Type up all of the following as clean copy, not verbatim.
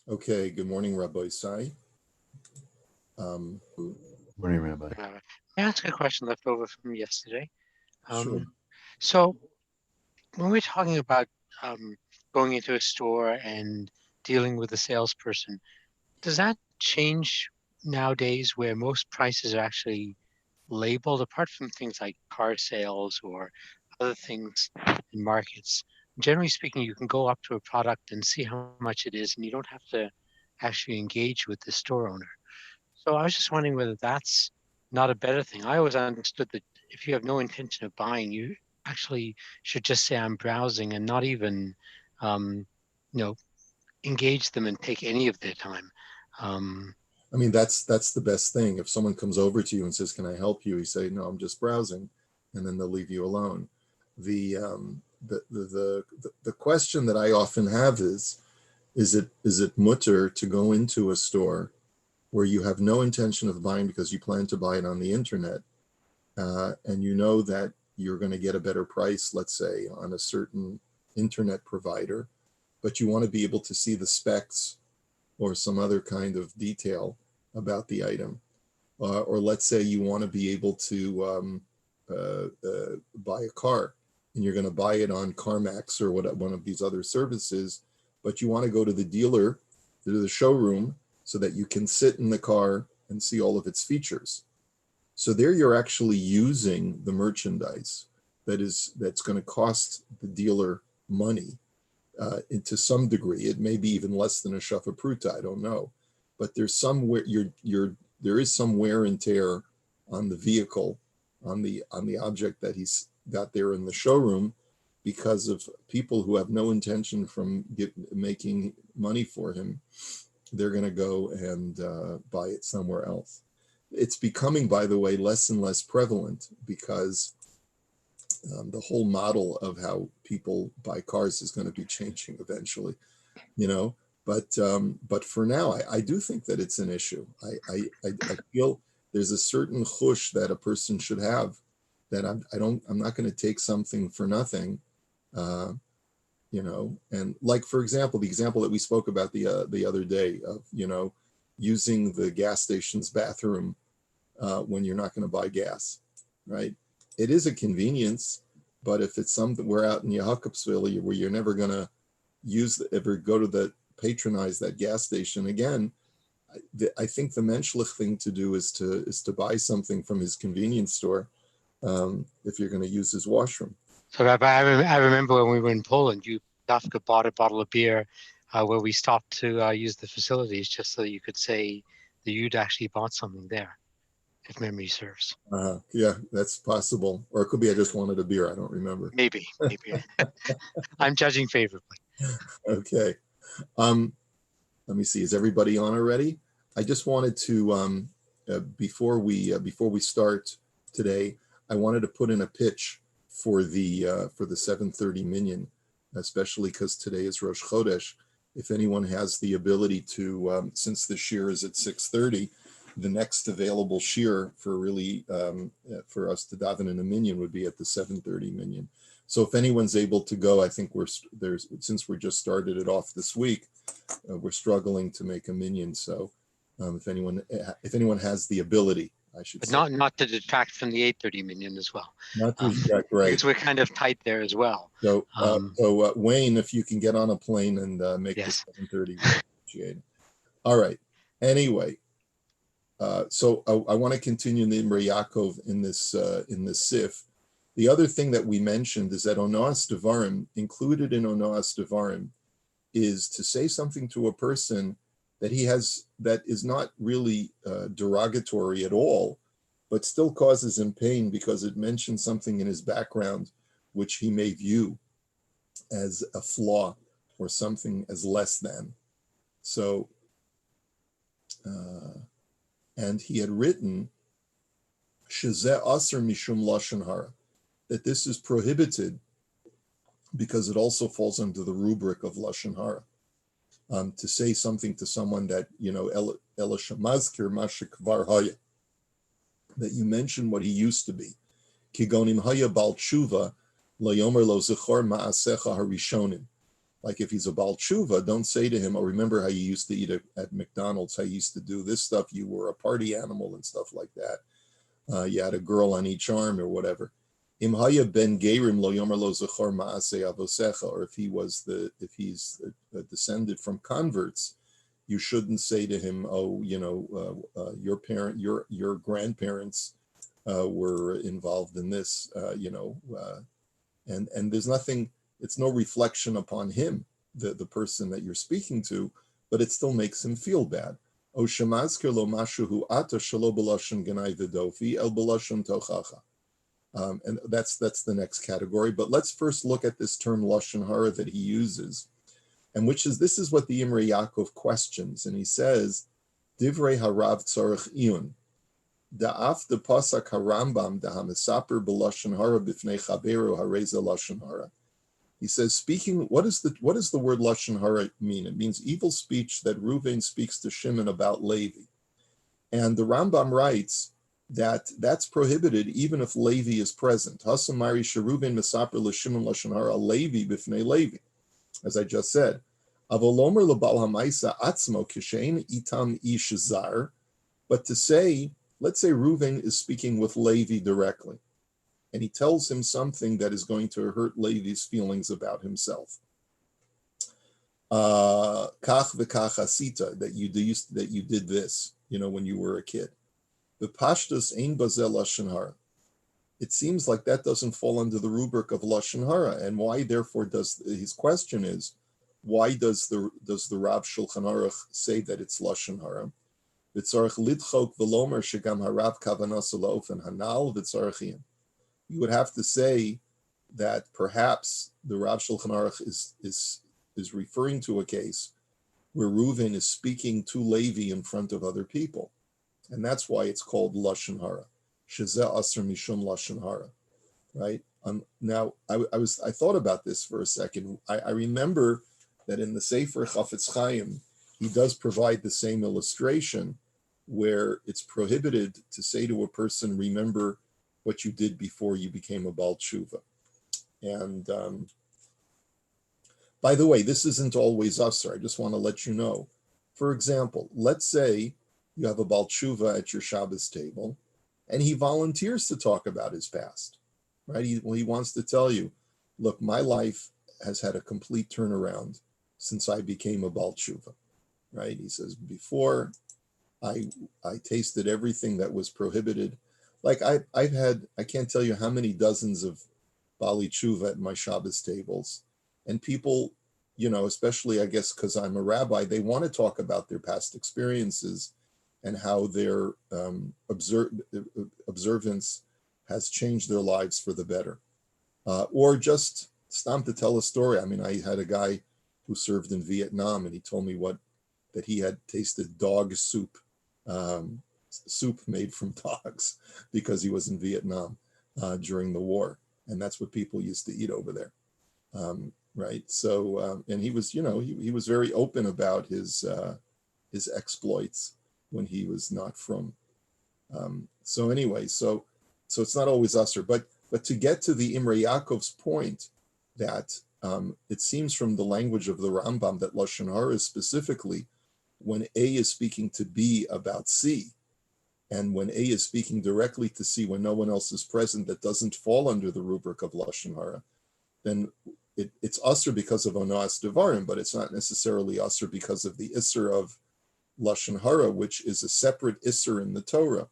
Okay, good morning, Rabbi Isai. Morning, Rabbi. I ask a question left over from yesterday. Sure. So when we're talking about um, going into a store and dealing with a salesperson, does that change nowadays where most prices are actually labeled, apart from things like car sales or other things in markets? Generally speaking, you can go up to a product and see how much it is, and you don't have to actually engage with the store owner. So I was just wondering whether that's not a better thing. I always understood that if you have no intention of buying, you actually should just say I'm browsing and not even, um, you know, engage them and take any of their time. Um, I mean, that's the best thing. If someone comes over to you and says, "Can I help you?" You say, "No, I'm just browsing," and then they'll leave you alone. The question that I often have is it mutter to go into a store where you have no intention of buying because you plan to buy it on the internet, and you know that you're going to get a better price, let's say, on a certain internet provider, but you want to be able to see the specs or some other kind of detail about the item. Or let's say you want to be able to buy a car and you're going to buy it on CarMax or one of these other services, but you want to go to the dealer, to the showroom, so that you can sit in the car and see all of its features. So there you're actually using the merchandise that's going to cost the dealer money, to some degree. It may be even less than a shafa pruta, I don't know. But there is some wear and tear on the vehicle, on the object that he's got there in the showroom, because of people who have no intention from making money for him. They're going to go and buy it somewhere else. It's becoming, by the way, less and less prevalent because the whole model of how people buy cars is going to be changing eventually, you know. But for now, I do think that it's an issue. I feel there's a certain chush that a person should have, that I'm not going to take something for nothing, uh, And like, for example, the example that we spoke about the other day of using the gas station's bathroom when you're not going to buy gas, right? It is a convenience, but if it's something we're out in Yaakov where you're never going to ever go to patronize that gas station again, I think the menschlich thing to do is to buy something from his convenience store, if you're going to use his washroom. so Rabbi, I remember when we were in Poland, you Dafka bought a bottle of beer where we stopped to use the facilities just so you could say that you'd actually bought something there, if memory serves. Yeah, that's possible. Or it could be I just wanted a beer. I don't remember. Maybe. I'm judging favorably. Okay. Um, Let me see. Is everybody on already? I just wanted to, before we start today, I wanted to put in a pitch for the 7:30 minyan, especially because today is Rosh Chodesh. If anyone has the ability to, since the shir is at 6:30, the next available shir for really for us to daven in a minyan would be at the 7:30 minyan. So if anyone's able to go, I think since we just started it off this week, we're struggling to make a minyan. So if anyone has the ability, I should But say. not to detract from the 8:30 million as well, Not to distract, right? because we're kind of tight there as well. So Wayne, if you can get on a plane and make the Yes. 7:30, we appreciate it. All right. Anyway, so I want to continue in the Imrei Yaakov in this sif. The other thing that we mentioned is that onoas devarim, included in onoas devarim, is to say something to a person that that is not really derogatory at all, but still causes him pain because it mentions something in his background which he may view as a flaw or something as less than. So, and he had written shezeh aser mishum lashon hara, that this is prohibited because it also falls under the rubric of lashon hara. To say something to someone that, elashamazkir mashikvar haya, that you mention what he used to be. Kigonim haya bal tshuva layomer lo zechor ma'asecha harishonim. Like if he's a Baal Tshuva, don't say to him, oh, remember how you used to eat at McDonald's, how you used to do this stuff, you were a party animal and stuff like that. You had a girl on each arm or whatever. Im haya ben gerim lo yomer lo zechor ma'aseh avosecha, or if he's descended from converts, you shouldn't say to him, oh, your grandparents were involved in this, and there's nothing, it's no reflection upon him, the person that you're speaking to, but it still makes him feel bad. O shemazker lo mashuhu ata shelo b'lashon genai v'dofi el b'lashon tochacha. And that's the next category. But let's first look at this term lashon hara that he uses, and this is what the Imrei Yaakov questions, and he says, divrei harav tzarich iyun. Da'af de pasak harambam da hamisaper b'lashon hara b'fnei chaveru hareza lashon hara. He says, speaking, what does the word lashon hara mean? It means evil speech that Reuven speaks to Shimon about Levi. And the Rambam writes that that's prohibited even if Levi is present. Hasamari sheruven misaper l'Shimon lashon hara Levi b'fnei Levi, as I just said. Avolomer lebal hamaisa atzmo kishein itam ish zar. But to say, let's say Reuven is speaking with Levi directly, and he tells him something that is going to hurt Levi's feelings about himself. Kach v'kach asita, that you did this, when you were a kid. B'pashtus ein bazel lashon hara. It seems like that doesn't fall under the rubric of lashon hara, and why? Therefore, his question is, why does the Rav Shulchan Aruch say that it's lashon hara? V'tzarich lidchok v'lomer shegam harav kavanas laofen hanal v'tzarichim. You would have to say that perhaps the Rav Shulchan Aruch is referring to a case where Reuven is speaking to Levi in front of other people, and that's why it's called lashon hara. Shezeh aser mishum lashon hara, right? Now I thought about this for a second. I remember that in the Sefer Chafetz Chaim, he does provide the same illustration where it's prohibited to say to a person, remember what you did before you became a Baal Tshuva. And by the way, this isn't always usher. I just want to let you know. For example, let's say you have a Baal Tshuva at your Shabbos table, and he volunteers to talk about his past, right? He wants to tell you, look, my life has had a complete turnaround since I became a Baal Tshuva, right? He says, before I tasted everything that was prohibited. Like I've had, I can't tell you how many dozens of Bali Tshuva at my Shabbos tables. And people, especially I guess because I'm a rabbi, they want to talk about their past experiences and how their observance has changed their lives for the better. Or just stam to tell a story. I mean, I had a guy who served in Vietnam, and he told me that he had tasted dog soup, soup made from dogs, because he was in Vietnam during the war, and that's what people used to eat over there, right? So, and he was, he was very open about his exploits when he was not from. So anyway, so it's not always usher, but to get to the Imrei Yaakov's point that it seems from the language of the Rambam that lashon hara is specifically when A is speaking to B about C, and when A is speaking directly to C when no one else is present, that doesn't fall under the rubric of lashon hara, then it's usher because of onas devarim, but it's not necessarily usher because of the isser of lashon hara, which is a separate isser in the Torah.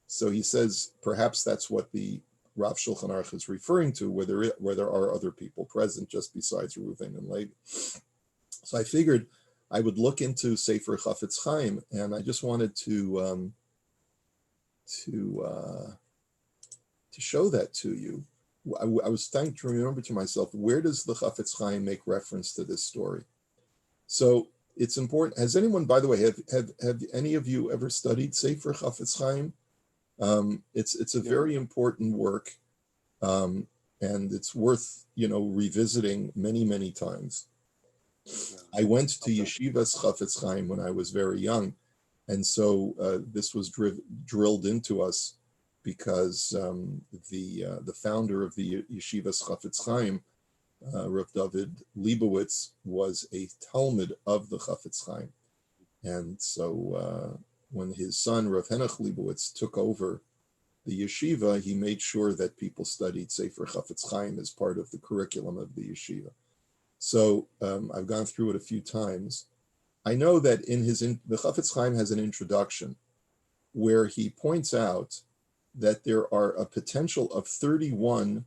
So he says perhaps that's what the Rav Shulchan Aruch is referring to, where there are other people present just besides Reuven and Levi. So I figured I would look into Sefer Chafetz Chaim, and I just wanted to show that to you. I was trying to remember to myself, where does the Chafetz Chaim make reference to this story? So it's important. Has anyone, by the way, have any of you ever studied Sefer Chafetz Chaim? It's a very important work, and it's worth revisiting many times. I went to Yeshivas Chafetz Chaim when I was very young, and so this was drilled into us because the founder of the Yeshivas Chafetz Chaim Rav David Leibowitz was a Talmud of the Chafetz Chaim. And so when his son, Rav Henoch Leibowitz, took over the yeshiva, he made sure that people studied Sefer Chafetz Chaim as part of the curriculum of the yeshiva. So I've gone through it a few times. I know that the Chafetz Chaim has an introduction where he points out that there are a potential of 31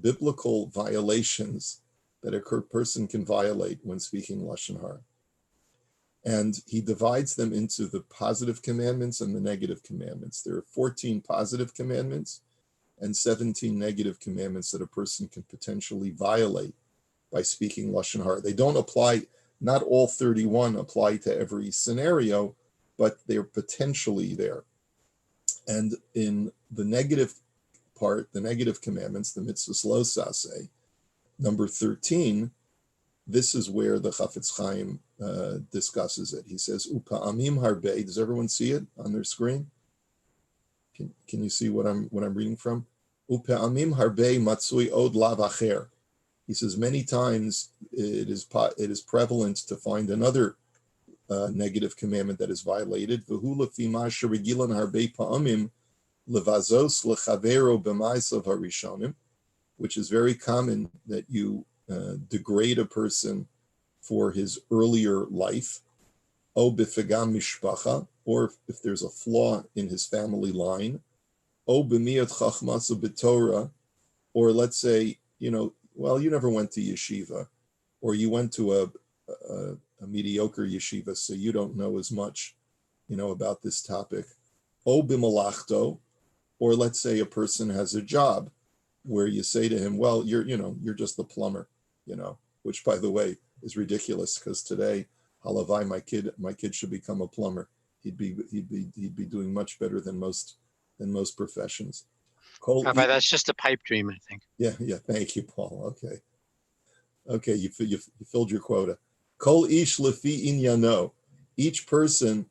biblical violations that a person can violate when speaking Lashon Hara. And he divides them into the positive commandments and the negative commandments. There are 14 positive commandments and 17 negative commandments that a person can potentially violate by speaking Lashon Hara. They don't apply, not all 31 apply to every scenario, but they're potentially there. And in the negative part, the negative commandments, the mitzvahs lo saseh, number 13, this is where the Chafetz Chaim discusses it. He says, "Upa'amim harbe." Does everyone see it on their screen? Can you see what I'm reading from? "Upa'amim harbe matzui od lav acher." He says many times it is prevalent to find another negative commandment that is violated. V'hu lefi ma sheregilan harbe pa'amim levazos lechavero b'ma'asav harishonim, which is very common that you degrade a person for his earlier life, o b'fegam mishpacha, or if there's a flaw in his family line, o b'miyat chachmas b'torah, or let's say, well, you never went to yeshiva, or you went to a mediocre yeshiva, so you don't know as much, about this topic. O b'malachto, or let's say a person has a job where you say to him, well, you're just the plumber, which by the way is ridiculous, because today, halavai, my kid should become a plumber. He'd be doing much better than most professions. Rabbi, that's just a pipe dream, I think. Yeah. Thank you, Paul. Okay. You filled your quota. Kol ish lefi inyano. Each person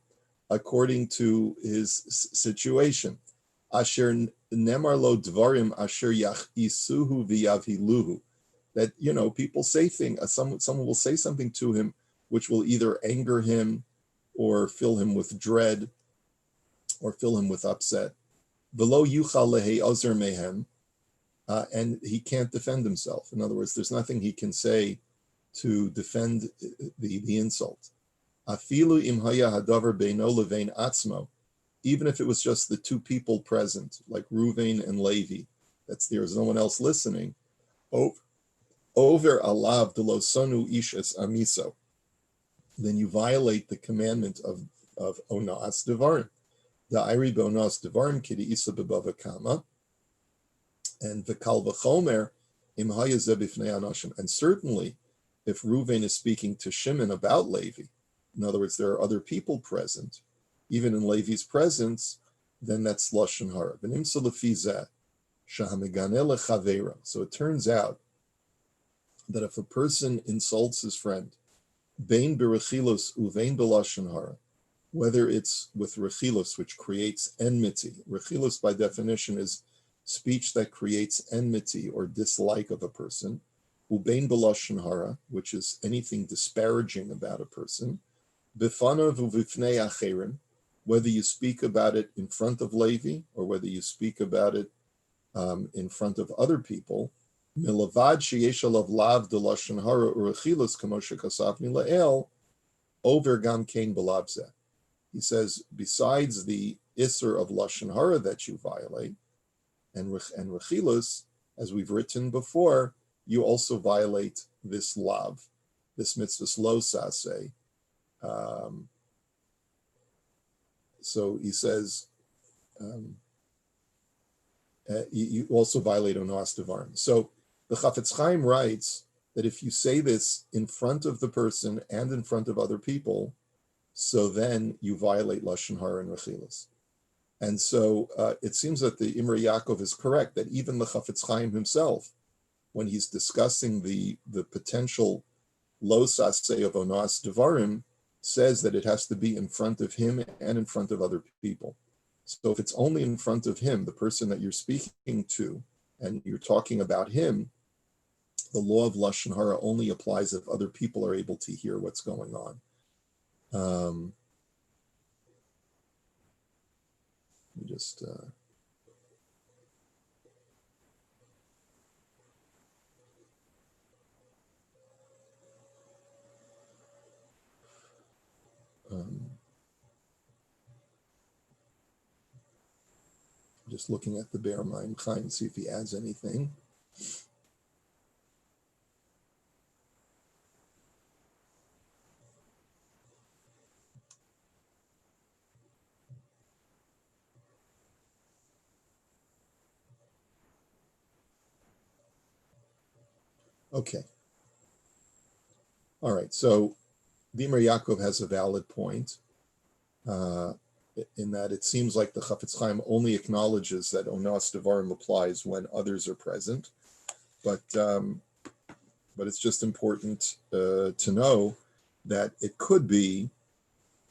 according to his situation. Asher nemar lo dvarim asher yachisuhu v'yavhiluhu. That people say things. Someone will say something to him which will either anger him or fill him with dread or fill him with upset. V'lo yuchal lehe ozer mehem, and he can't defend himself. In other words, there's nothing he can say to defend the insult. Afilu im haya hadavar beino levein atzmo, even if it was just the two people present, like Ruvain and Levi, there's no one else listening. Over alav de lo sonu ishes amiso, then you violate the commandment of onas devarim. Da'iri beonas devarim kidi isa bebava kama, and v'kal v'chomer im haya ze b'fnei anashim. And certainly, if Ruvain is speaking to Shimon about Levi, in other words, there are other people present, even in Levi's presence, then that's Lashon Hara. V'nimsa lefi zeh shahamegane lechavera. So it turns out that if a person insults his friend, bein berechilos uvein belashon hara, whether it's with rechilos, which creates enmity. Rechilos, by definition, is speech that creates enmity or dislike of a person. Ubein belashon hara, which is anything disparaging about a person. Bifanav uvifnei acherim, whether you speak about it in front of Levi or whether you speak about it in front of other people. Milavad sheyesh alav lav de lashon hara urechilos k'moshe kasavni la'el over gam kain belabzeh. He says, besides the isser of lashon hara that you violate, and rechilos, as we've written before, you also violate this lav, this mitzvahs lo saseh. So he says, you also violate onas devarim. So the Chafetz Chaim writes that if you say this in front of the person and in front of other people, so then you violate lashon hara and rechilas. And so it seems that the Imrei Yaakov is correct, that even the Chafetz Chaim himself, when he's discussing the potential lo saseh of onas devarim, says that it has to be in front of him and in front of other people. So if it's only in front of him, the person that you're speaking to, and you're talking about him, the law of Lashon Hara only applies if other people are able to hear what's going on. Let me just just looking at the Be'er Mayim Chaim, see if he adds anything. Okay. All right. So the Imrei Yaakov has a valid point in that it seems like the Chafetz Chaim only acknowledges that Onas Devarim applies when others are present, but it's just important to know that it could be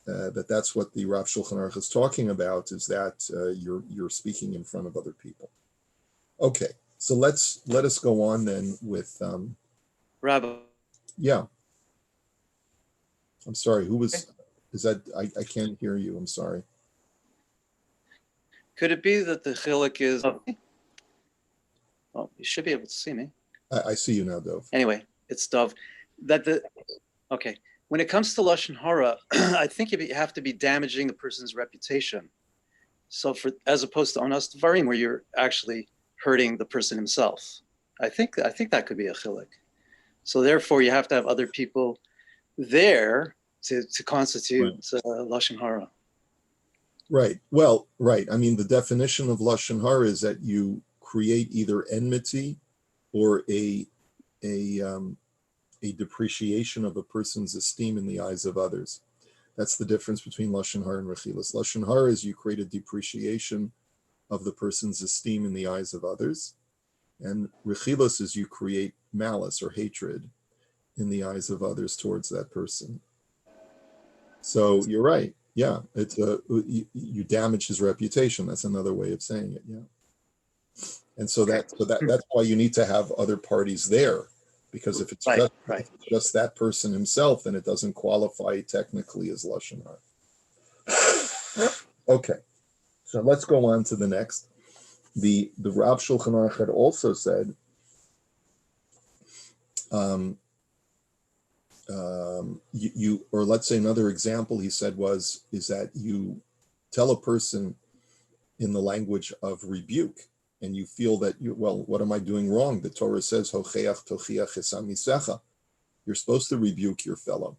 that's what the Rav Shulchan Aruch is talking about, is that you're speaking in front of other people. Okay, so let us go on then with Rabbi. Yeah. I'm sorry. Who was? Is that? I can't hear you. I'm sorry. Could it be that the chiluk is? Oh, you should be able to see me. I see you now, Dov. Anyway, it's Dov. Okay. When it comes to Lashon Hara, I think you have to be damaging the person's reputation. So as opposed to Onas Devarim, where you're actually hurting the person himself. I think that could be a chiluk. So therefore, you have to have other people there to constitute Lashon Hara. Right. Well, right. I mean, the definition of Lashon Hara is that you create either enmity or a depreciation of a person's esteem in the eyes of others. That's the difference between Lashon Hara and Rechilas. Lashon Hara is you create a depreciation of the person's esteem in the eyes of others. And Rechilas is you create malice or hatred in the eyes of others towards that person. So you're right. Yeah, it's you damage his reputation. That's another way of saying it. Yeah, and so that's why you need to have other parties there, because if it's just that person himself, then it doesn't qualify technically as Lashon Hara. Okay, so let's go on to the next. The Rav Shulchan Aruch had also said. Or let's say another example he said is that you tell a person in the language of rebuke, and you feel that what am I doing wrong? The Torah says, Hocheach tochiach esam misecha. You're supposed to rebuke your fellow,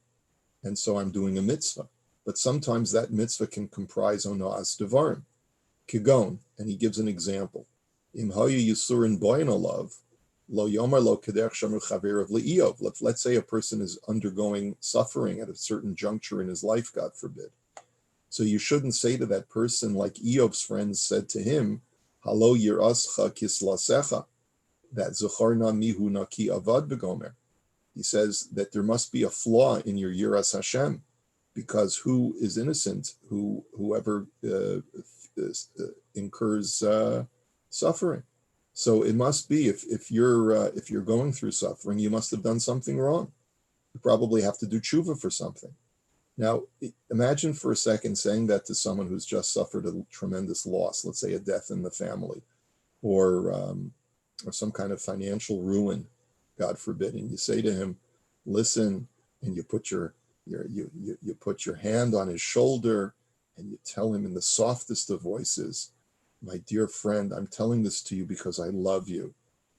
and so I'm doing a mitzvah. But sometimes that mitzvah can comprise onas devarim, kigon, and he gives an example. Im hayu yisurin boyin olav. Let's say a person is undergoing suffering at a certain juncture in his life, God forbid. So you shouldn't say to that person like Eov's friends said to him, Halo yirascha kislasecha, that Zacharna mihu naki avad begomer. He says that there must be a flaw in your yiras Hashem, because who is innocent? Whoever incurs suffering. So it must be if you're going through suffering, you must have done something wrong. You probably have to do tshuva for something. Now, imagine for a second saying that to someone who's just suffered a tremendous loss, let's say a death in the family, or some kind of financial ruin, God forbid, and you say to him, "Listen," and you put you put your hand on his shoulder, and you tell him in the softest of voices, "My dear friend, I'm telling this to you because I love you,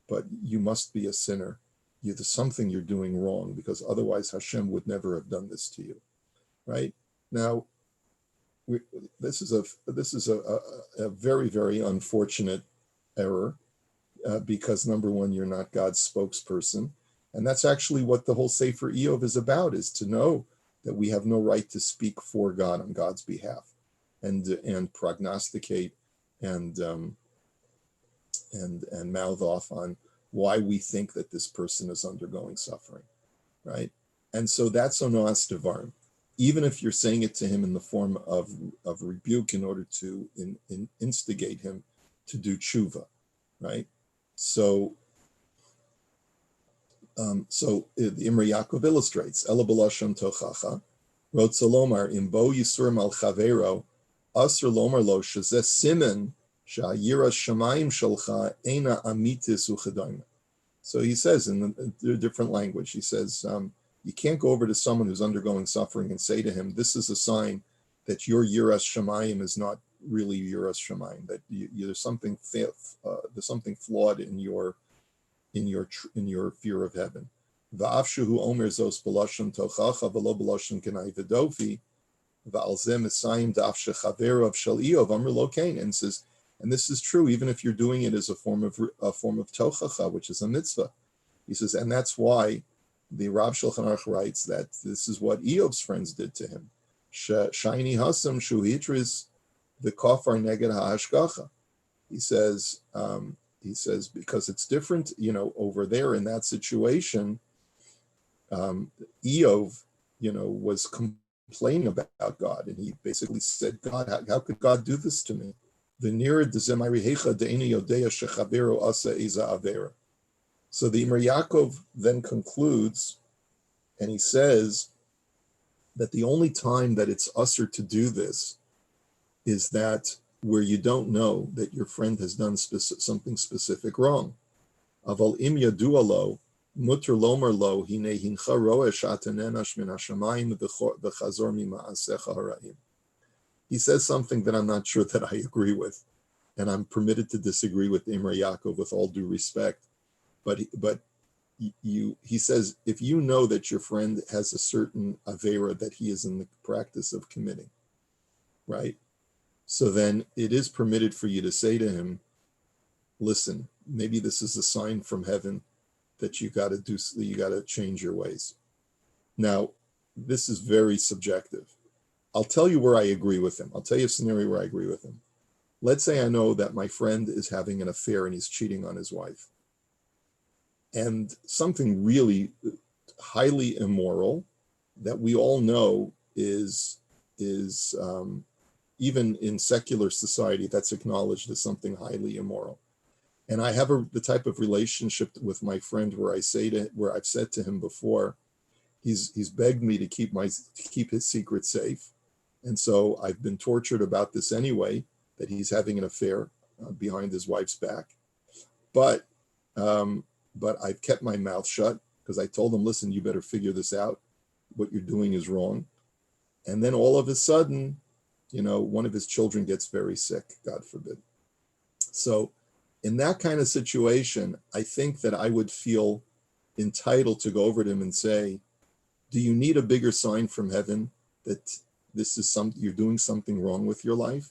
but you must be a sinner. There's something you're doing wrong, because otherwise Hashem would never have done this to you." Right? Now, this is a very, very unfortunate error, because number one, you're not God's spokesperson, and that's actually what the whole Sefer Eov is about: is to know that we have no right to speak for God on God's behalf, and prognosticate and mouth off on why we think that this person is undergoing suffering, right? And so that's onas devarim, even if you're saying it to him in the form of rebuke in order to instigate him to do tshuva, right? So The Imrei Yaakov illustrates, Ela b'lashon tochacha, wrote Salomar, Imbo Yisur mal chavero, Asr lomar lo shezeh simen sha'yira shamayim shalcha ena amitis u'chadayim. So he says in a different language, he says, you can't go over to someone who's undergoing suffering and say to him, this is a sign that your yiras shamayim is not really yiras shamayim, that there's something flawed in your fear of heaven. Va'afshuhu omer zos b'lashon tochacha v'lo b'lashon kenai v'dofi v'alzeh misayim daf shechaverav shel Iyov amr lo kain, and says, and this is true even if you're doing it as a form of tochacha, which is a mitzvah. He says, and that's why the Rav Shulchan Aruch writes that this is what Iyov's friends did to him. Shaini hasam shu hitris the kafar neged ha'ashgacha. He says because it's different, over there in that situation. Iyov, was complaining about God, and he basically said, God, how could God do this to me? So the Imrei Yaakov then concludes, and he says that the only time that it's usher to do this is that where you don't know that your friend has done something specific wrong. Aval im yadua lo, mutter lomer lo, hine hincha roesh atanenash min hashamayim v'chazor mima'asecha hara'im. He says something that I'm not sure that I agree with, and I'm permitted to disagree with Imrei Yaakov with all due respect. But he says, if you know that your friend has a certain avera that he is in the practice of committing, right? So then it is permitted for you to say to him, listen, maybe this is a sign from heaven that you got to change your ways. Now, this is very subjective. I'll tell you where I agree with him. I'll tell you a scenario where I agree with him. Let's say I know that my friend is having an affair and he's cheating on his wife. And something really highly immoral that we all know is even in secular society, that's acknowledged as something highly immoral. And I have the type of relationship with my friend where I've said to him before, he's begged me to keep his secret safe. And so I've been tortured about this anyway, that he's having an affair behind his wife's back. But I've kept my mouth shut because I told him, listen, you better figure this out. What you're doing is wrong. And then all of a sudden, one of his children gets very sick, God forbid. So in that kind of situation, I think that I would feel entitled to go over to him and say, do you need a bigger sign from heaven that you're doing something wrong with your life?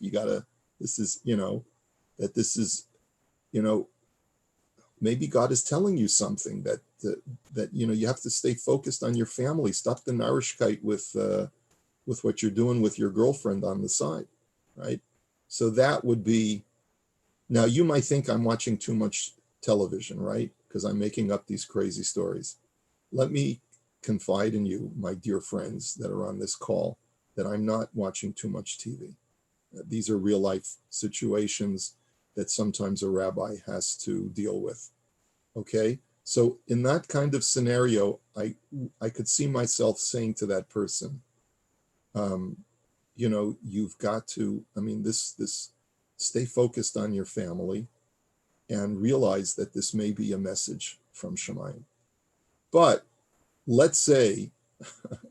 Maybe God is telling you something that you have to stay focused on your family. Stop the narishkeit with what you're doing with your girlfriend on the side, right? So that would be, now you might think I'm watching too much television, right? Because I'm making up these crazy stories. Let me confide in you, my dear friends that are on this call, that I'm not watching too much TV. These are real life situations that sometimes a rabbi has to deal with, okay? So in that kind of scenario, I could see myself saying to that person, you've got to, this stay focused on your family and realize that this may be a message from Shemayim. But let's say,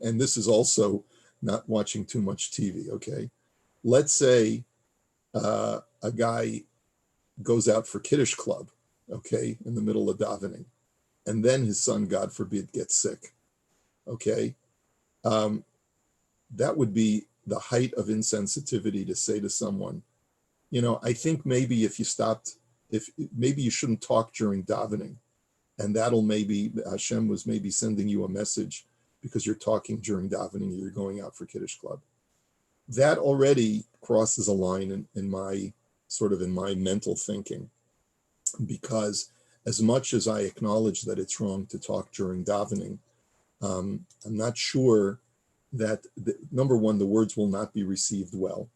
and this is also not watching too much TV, okay? Let's say a guy goes out for Kiddush Club, okay, in the middle of davening, and then his son, God forbid, gets sick, okay? That would be the height of insensitivity to say to someone, I think maybe maybe you shouldn't talk during davening, and that'll maybe, Hashem was maybe sending you a message because you're talking during davening, you're going out for Kiddush Club. That already crosses a line in my mental thinking, because as much as I acknowledge that it's wrong to talk during davening, I'm not sure that, number one, the words will not be received well,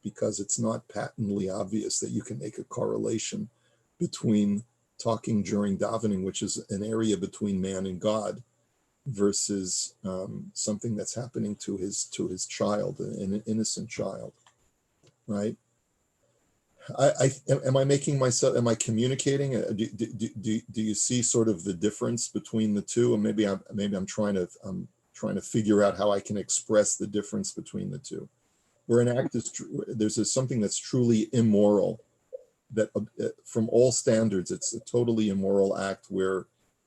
because it's not patently obvious that you can make a correlation between talking during davening, which is an area between man and God, versus something that's happening to his child, an innocent child, right? Am I making myself? Am I communicating? Do you see sort of the difference between the two? And maybe I'm trying to figure out how I can express the difference between the two. Where an act is there's something that's truly immoral, that from all standards it's a totally immoral act, where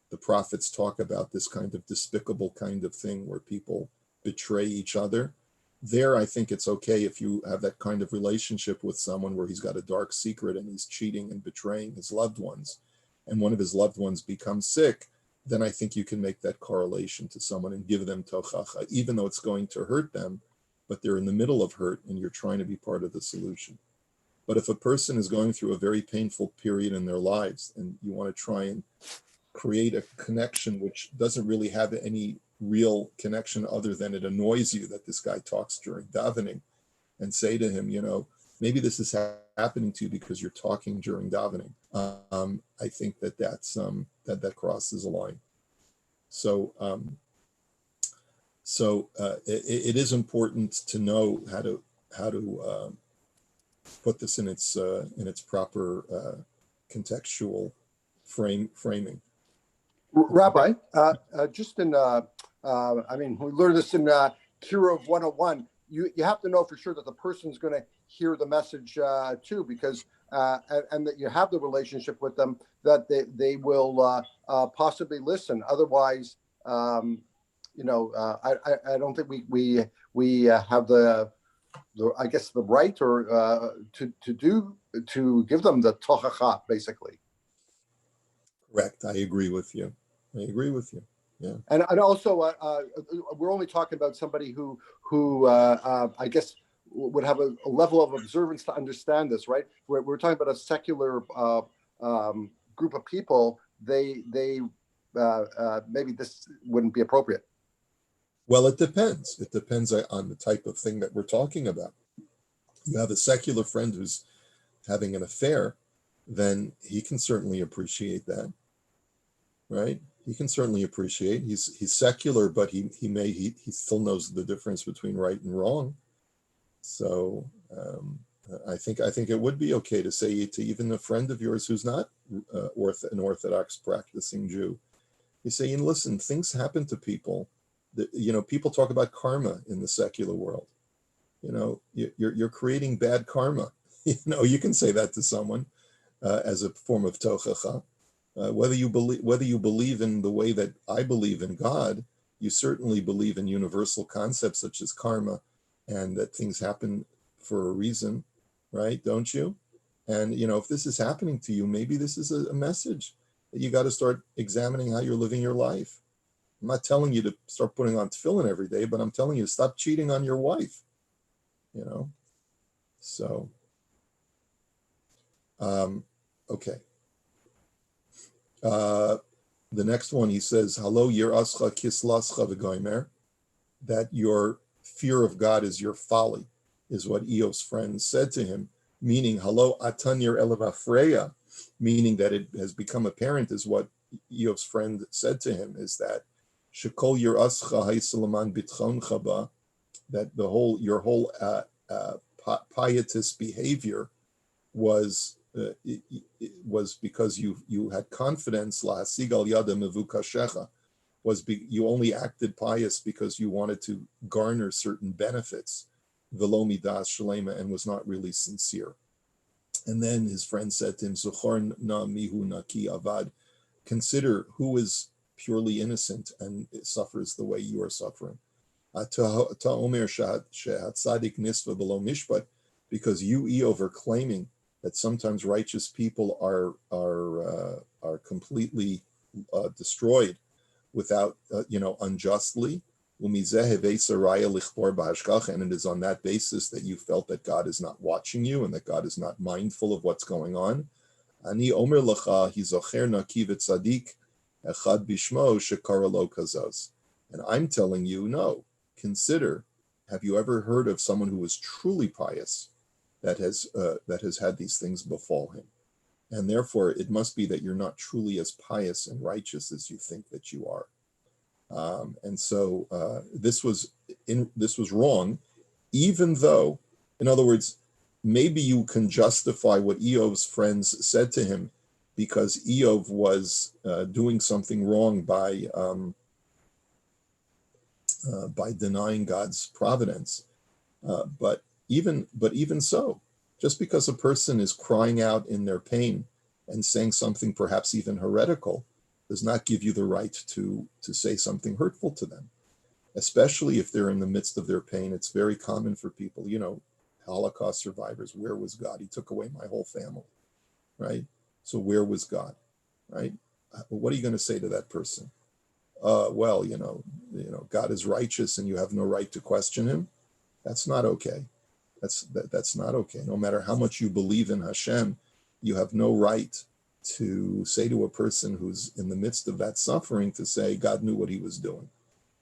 the prophets talk about this kind of despicable kind of thing where people betray each other. There, I think it's okay if you have that kind of relationship with someone where he's got a dark secret and he's cheating and betraying his loved ones, and one of his loved ones becomes sick, then I think you can make that correlation to someone and give them tochacha, even though it's going to hurt them, but they're in the middle of hurt and you're trying to be part of the solution. But if a person is going through a very painful period in their lives and you want to try and create a connection which doesn't really have any real connection other than it annoys you that this guy talks during davening, and say to him, maybe this is happening to you because you're talking during davening. I think that crosses a line. So it is important to know how to put this in its proper contextual framing. Rabbi, just in, we learned this in Kirov 101. You have to know for sure that the person's going to hear the message too, because and that you have the relationship with them, that they will possibly listen. Otherwise, I don't think we have the I guess the right or to give them the tochacha, basically. Correct. I agree with you. Yeah. And also, we're only talking about somebody who I guess would have a level of observance to understand this, right? We're talking about a secular group of people. They maybe this wouldn't be appropriate. Well, it depends. It depends on the type of thing that we're talking about. You have a secular friend who's having an affair, then he can certainly appreciate that, right? He can certainly appreciate. He's secular, but he still knows the difference between right and wrong. So I think it would be okay to say to even a friend of yours who's not an Orthodox practicing Jew, you say, listen, things happen to people. People talk about karma in the secular world. You're creating bad karma. You can say that to someone as a form of tochacha. Whether you believe in the way that I believe in God, you certainly believe in universal concepts such as karma, and that things happen for a reason, right? Don't you? And if this is happening to you, maybe this is a message that you got to start examining how you're living your life. I'm not telling you to start putting on tefillin every day, but I'm telling you to stop cheating on your wife. So okay. The next one, he says, "Halo yirascha kislascha v'goymer," that your fear of God is your folly, is what Eov's friend said to him, meaning "Halo atan yir elav afreya," meaning that it has become apparent, is what Eov's friend said to him, is that shekol yirascha haisalaman bitchon chaba, that your whole pietist behavior was because you had confidence, lahasigal yada mevukashecha, you only acted pious because you wanted to garner certain benefits, velo midas shalema, and was not really sincere. And then his friend said to him, Zuchor na mihu naki avad, consider who is purely innocent and suffers the way you are suffering. Ta omer shehatzadik nisva below mishpat, because you, Eov, are claiming that sometimes righteous people are completely destroyed without unjustly. And it is on that basis that you felt that God is not watching you and that God is not mindful of what's going on. Ani omer lecha hizocher naki v'tzadik echad bishmo shekara lo kazaz. And I'm telling you, no. Consider, have you ever heard of someone who was truly pious that has had these things befall him? And therefore, it must be that you're not truly as pious and righteous as you think that you are. And so this was wrong, even though, in other words, maybe you can justify what Eov's friends said to him because Eov was doing something wrong by denying God's providence. But even so, just because a person is crying out in their pain and saying something perhaps even heretical does not give you the right to say something hurtful to them, especially if they're in the midst of their pain. It's very common for people, Holocaust survivors. Where was God? He took away my whole family, right? So where was God, right? What are you going to say to that person? Well, God is righteous and you have no right to question him. That's not okay. That's not okay. No matter how much you believe in Hashem, you have no right to say to a person who's in the midst of that suffering to say God knew what he was doing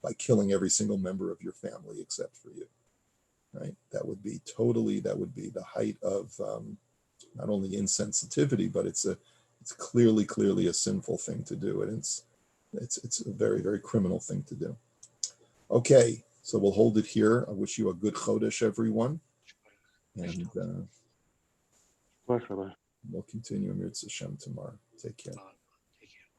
by killing every single member of your family except for you, right? That would be the height of not only insensitivity, but it's clearly a sinful thing to do, and it's a very, very criminal thing to do. Okay, so we'll hold it here. I wish you a good Chodesh, everyone, and we'll continue Mirz Hashem tomorrow. Take care.